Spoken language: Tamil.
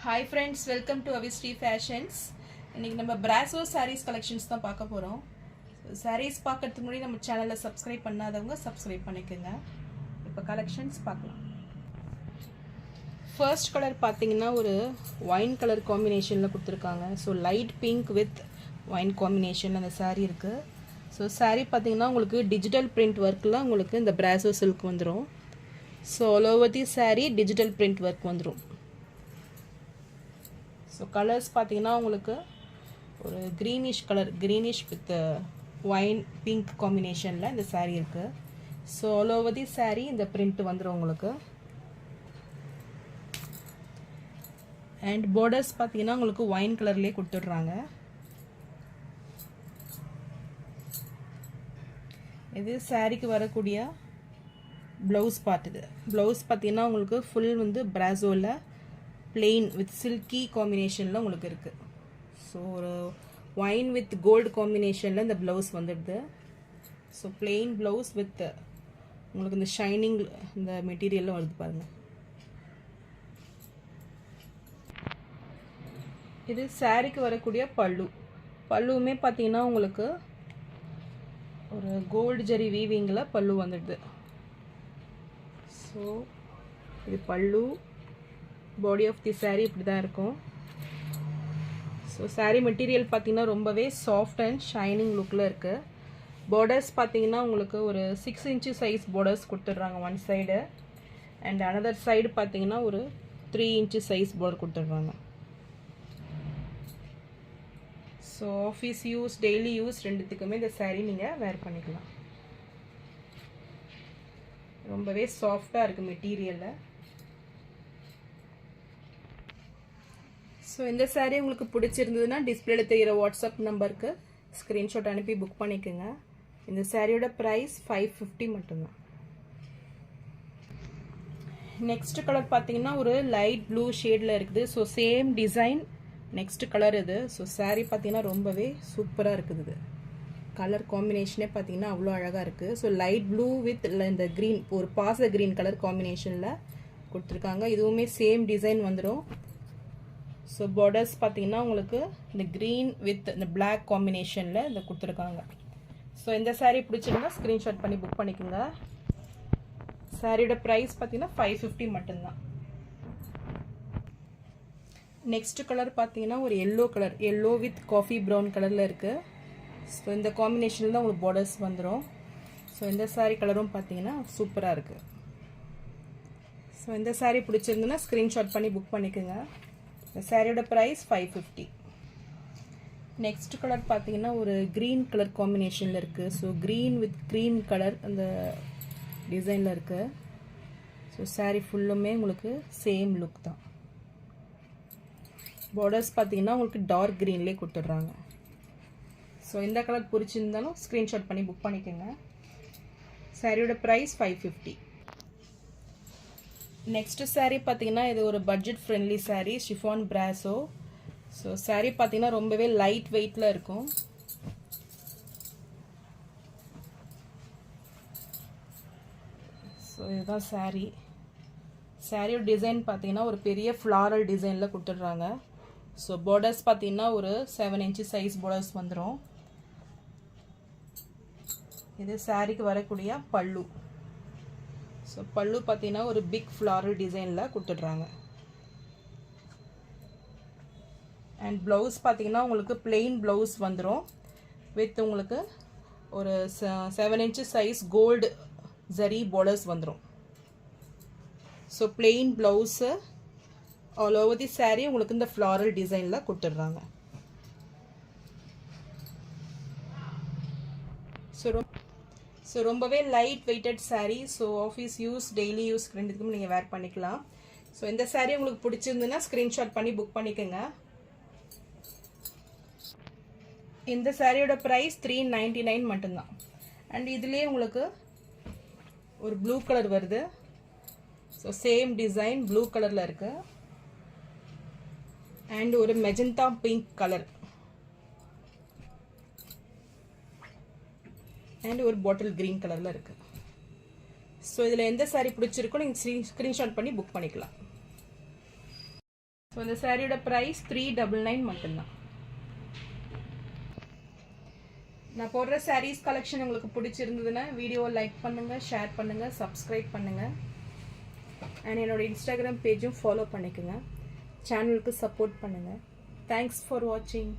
Hi friends, welcome to Avistri Fashions. இன்னைக்கு நம்ம Brasso sarees collections தான் பார்க்க போறோம். Sarees பார்க்கிறதுக்கு முன்னாடி நம்ம சேனலை subscribe பண்ணாதவங்க subscribe பண்ணிக்கங்க. இப்போ collections பார்க்கலாம். First color பாத்தீங்கன்னா ஒரு wine color combinationல கொடுத்திருக்காங்க. So light pink with wine combination அந்த saree இருக்கு. So saree பாத்தீங்கன்னா உங்களுக்கு digital print workல உங்களுக்கு இந்த Brasso silk வந்துரும். So all over the saree digital print work வந்துரும். So colors பாத்தீங்கன்னா உங்களுக்கு ஒரு greenish color, greenish with wine pink combinationல இந்த saree இருக்கு. So all over the saree இந்த print வந்துரும் உங்களுக்கு. And borders பாத்தீங்கன்னா உங்களுக்கு wine colorலயே கொடுத்துடுறாங்க. இது சாரிக்கு வரக்கூடிய blouse part இது. Blouse பாத்தீங்கன்னா உங்களுக்கு full வந்து Brassoல plain with silky combinationல உங்களுக்கு இருக்கு. So ஒரு wine with gold combinationல இந்த blouse வந்துடுது. So plain blouse with உங்களுக்கு இந்த shining இந்த மெட்டீரியல்ல வருது பாருங்க. இது சாரிக்கு வரக்கூடிய பல்லு. பல்லுமே பாத்தீங்கன்னா உங்களுக்கு ஒரு கோல்ட் ஜரி வீவிங்ல பல்லு வந்துடுது. So இது பல்லு. Body of the saree இப்படி தான் இருக்கும். So saree material பாத்தீங்கன்னா ரொம்பவே soft and shining lookல இருக்கு. Borders பாத்தீங்கன்னா உங்களுக்கு ஒரு 6 inch size borders கொடுத்துடுறாங்க one side and another side பாத்தீங்கன்னா ஒரு 3 inch size border கொடுத்துடுறாங்க. So office use, daily use ரெண்டுத்துக்குமே இந்த saree நீங்க wear பண்ணிக்கலாம். ரொம்பவே சாஃப்ட்டா இருக்கு மெட்டீரியல்ல. So இந்த saree உங்களுக்கு பிடிச்சிருந்ததுன்னா டிஸ்ப்ளேல தெரியுற வாட்ஸ்அப் நம்பருக்கு ஸ்கிரீன்ஷாட் அனுப்பி புக் பண்ணிக்கோங்க. இந்த சாரியோட பிரைஸ் 550 மட்டும்தான். நெக்ஸ்ட் கலர் பாத்தீங்கன்னா ஒரு லைட் ப்ளூ ஷேட்ல இருக்குது. So same design next colour இது. ஸோ saree பாத்தீங்கன்னா ரொம்பவே சூப்பரா இருக்குது. இது கலர் காம்பினேஷனே பாத்தீங்கன்னா அவ்வளோ அழகா இருக்கு. ஸோ லைட் ப்ளூ வித் இந்த கிரீன் ஒரு பாச கிரீன் கலர் காம்பினேஷன்ல கொடுத்துருக்காங்க. இதுவுமே சேம் டிசைன் வந்துடும். ஸோ பார்டர்ஸ் பார்த்தீங்கன்னா உங்களுக்கு இந்த க்ரீன் வித் இந்த பிளாக் காம்பினேஷனில் இதை கொடுத்துருக்காங்க. ஸோ இந்த saree பிடிச்சிருந்தா ஸ்க்ரீன்ஷாட் பண்ணி புக் பண்ணிக்கோங்க. சாரியோட ப்ரைஸ் பார்த்தீங்கன்னா 550 மட்டும்தான். நெக்ஸ்ட் கலர் பார்த்தீங்கன்னா ஒரு yellow colour, yellow with coffee brown கலரில் இருக்குது. ஸோ இந்த காம்பினேஷனில் தான் உங்களுக்கு பார்டர்ஸ் வந்துடும். ஸோ இந்த saree கலரும் பார்த்தீங்கன்னா சூப்பராக இருக்குது. ஸோ இந்த saree பிடிச்சிருந்துன்னா ஸ்க்ரீன்ஷாட் பண்ணி புக் பண்ணிக்கோங்க. இந்த சாரியோட பிரைஸ் 550. நெக்ஸ்ட் கலர் பார்த்தீங்கன்னா ஒரு கிரீன் கலர் காம்பினேஷனில் இருக்குது. So green with cream colour அந்த டிசைனில் இருக்குது. ஸோ saree ஃபுல்லுமே உங்களுக்கு சேம் லுக் தான். பார்டர்ஸ் பார்த்தீங்கன்னா உங்களுக்கு டார்க் க்ரீன்லேயே கொடுத்துட்றாங்க. ஸோ இந்த கலர் பிடிச்சிருந்தாலும் ஸ்க்ரீன்ஷாட் பண்ணி புக் பண்ணிக்கோங்க. சாரியோட ப்ரைஸ் 550. நெக்ஸ்ட் saree பார்த்தீங்கன்னா இது ஒரு budget friendly saree, chiffon brasso. So saree பார்த்தீங்கன்னா ரொம்பவே லைட் வெயிட்ல இருக்கும். ஸோ இதுதான் saree. சாரியோட டிசைன் பார்த்தீங்கன்னா ஒரு பெரிய ஃப்ளாரல் டிசைனில் கொடுத்துட்றாங்க. ஸோ பார்டர்ஸ் பார்த்தீங்கன்னா ஒரு 7 inch சைஸ் பார்டர்ஸ் வந்துடும். இது சாரிக்கு வரக்கூடிய பல்லு. ஸோ பல்லு பார்த்தீங்கன்னா ஒரு பிக் ஃப்ளாரல் டிசைனில் கொடுத்துட்றாங்க. அண்ட் ப்ளவுஸ் பார்த்தீங்கன்னா உங்களுக்கு பிளெயின் ப்ளவுஸ் வந்துடும் வித் உங்களுக்கு ஒரு 7 inch size gold zari borders வந்துடும். So plain blouse all over the saree உங்களுக்கு இந்த ஃப்ளாரல் டிசைனில் கொடுத்துட்றாங்க. ஸோ ரொம்பவே light weighted saree. So office use, daily use ரெண்டுத்துக்கும் நீங்கள் வேர் பண்ணிக்கலாம். ஸோ இந்த saree உங்களுக்கு பிடிச்சிருந்துன்னா ஸ்க்ரீன்ஷாட் பண்ணி புக் பண்ணிக்கோங்க. இந்த சாரியோட ப்ரைஸ் 399 மட்டும்தான். அண்ட் இதுலேயே உங்களுக்கு ஒரு ப்ளூ கலர் வருது. ஸோ சேம் டிசைன் ப்ளூ கலரில் இருக்கு. அண்ட் ஒரு மெஜந்தா பிங்க் கலர் அண்ட் ஒரு பாட்டில் கிரீன் கலரில் இருக்கு. ஸோ இதில் எந்த saree பிடிச்சிருக்கோ நீங்கள் ஸ்க்ரீன்ஷாட் பண்ணி புக் பண்ணிக்கலாம். இந்த சாரியோட ப்ரைஸ் 399 மட்டும்தான். நான் போடுற சாரீஸ் கலெக்ஷன் உங்களுக்கு பிடிச்சிருந்ததுன்னா வீடியோவை லைக் பண்ணுங்கள், ஷேர் பண்ணுங்கள், சப்ஸ்கிரைப் பண்ணுங்கள். அண்ட் என்னோட இன்ஸ்டாகிராம் பேஜும் ஃபாலோ பண்ணிக்கோங்க. சேனலுக்கு சப்போர்ட் பண்ணுங்கள். தேங்க்ஸ் ஃபார் வாட்சிங்.